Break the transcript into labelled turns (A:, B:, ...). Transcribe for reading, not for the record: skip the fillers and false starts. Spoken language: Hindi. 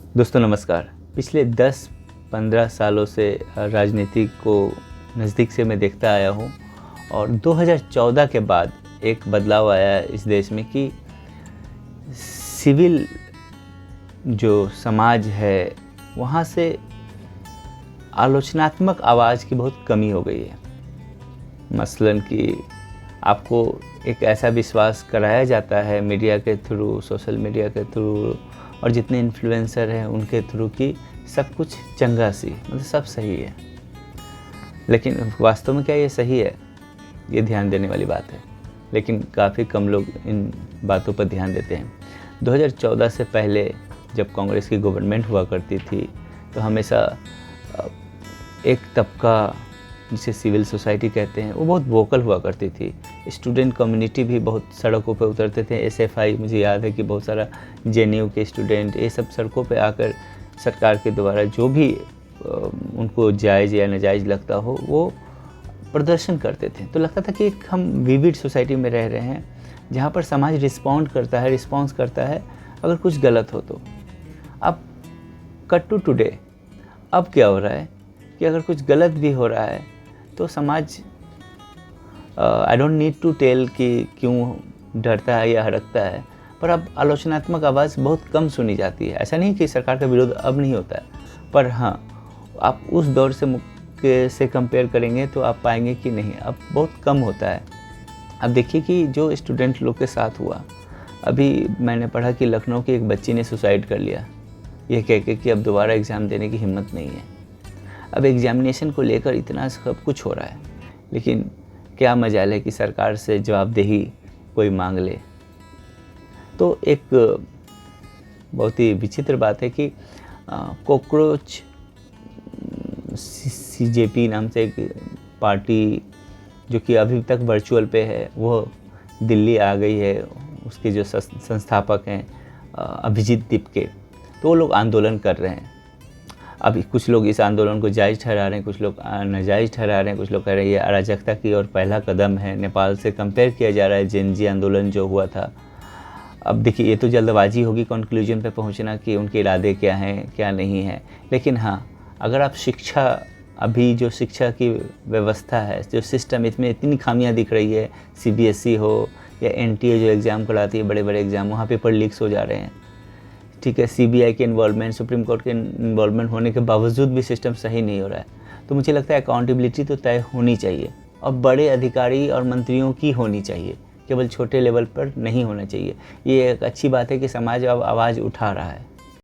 A: दोस्तों नमस्कार। पिछले 10-15 सालों से राजनीति को नज़दीक से मैं देखता आया हूँ और 2014 के बाद एक बदलाव आया है इस देश में कि सिविल जो समाज है वहाँ से आलोचनात्मक आवाज़ की बहुत कमी हो गई है। मसलन कि आपको एक ऐसा विश्वास कराया जाता है मीडिया के थ्रू, सोशल मीडिया के थ्रू और जितने इन्फ्लुएंसर हैं उनके थ्रू कि सब कुछ चंगा सी, मतलब सब सही है। लेकिन वास्तव में क्या ये सही है? ये ध्यान देने वाली बात है, लेकिन काफ़ी कम लोग इन बातों पर ध्यान देते हैं। 2014 से पहले जब कांग्रेस की गवर्नमेंट हुआ करती थी तो हमेशा एक तबका जिसे सिविल सोसाइटी कहते हैं वो बहुत वोकल हुआ करती थी। स्टूडेंट कम्युनिटी भी बहुत सड़कों पे उतरते थे। एसएफआई, मुझे याद है कि बहुत सारा जेएनयू के स्टूडेंट ये सब सड़कों पे आकर सरकार के द्वारा जो भी उनको जायज़ या नाजायज़ लगता हो वो प्रदर्शन करते थे। तो लगता था कि एक हम विविड सोसाइटी में रह रहे हैं जहाँ पर समाज रिस्पॉन्स करता है अगर कुछ गलत हो तो। अब कट टू टुडे, अब क्या हो रहा है कि अगर कुछ गलत भी हो रहा है तो समाज I don't need to tell कि क्यों डरता है या हड़कता है, पर अब आलोचनात्मक आवाज़ बहुत कम सुनी जाती है। ऐसा नहीं कि सरकार का विरोध अब नहीं होता है, पर हाँ, आप उस दौर से कंपेयर करेंगे तो आप पाएंगे कि नहीं, अब बहुत कम होता है। अब देखिए कि जो स्टूडेंट लोग के साथ हुआ, अभी मैंने पढ़ा कि लखनऊ की एक बच्ची ने सुसाइड कर लिया, ये कह के कि अब दोबारा एग्ज़ाम देने की हिम्मत नहीं है। अब एग्जामिनेशन को लेकर इतना सब कुछ हो रहा है, लेकिन क्या मजाल है कि सरकार से जवाबदेही कोई मांग ले। तो एक बहुत ही विचित्र बात है कि कॉकरोच सीजेपी नाम से एक पार्टी जो कि अभी तक वर्चुअल पे है, वो दिल्ली आ गई है। उसके जो संस्थापक हैं अभिजीत दीपके, तो वो लोग आंदोलन कर रहे हैं। अभी कुछ लोग इस आंदोलन को जायज़ ठहरा रहे हैं, कुछ लोग नाजायज़ ठहरा रहे हैं, कुछ लोग कह रहे हैं ये अराजकता की ओर पहला कदम है। नेपाल से कंपेयर किया जा रहा है जेन जी आंदोलन जो हुआ था। अब देखिए, ये तो जल्दबाजी होगी कंक्लूजन पे पहुंचना कि उनके इरादे क्या हैं क्या नहीं है। लेकिन हाँ, अगर आप अभी जो शिक्षा की व्यवस्था है, जो सिस्टम, इसमें इतनी खामियां दिख रही है, सीबीएसई हो या एनटीए जो एग्ज़ाम कराती है, बड़े बड़े एग्ज़ाम, वहाँ पेपर लीक्स हो जा रहे हैं। ठीक है, सीबीआई के इन्वॉल्वमेंट, सुप्रीम कोर्ट के इन्वॉल्वमेंट होने के बावजूद भी सिस्टम सही नहीं हो रहा है। तो मुझे लगता है अकाउंटेबिलिटी तो तय होनी चाहिए और बड़े अधिकारी और मंत्रियों की होनी चाहिए, केवल छोटे लेवल पर नहीं होना चाहिए। ये एक अच्छी बात है कि समाज अब आवाज़ उठा रहा है।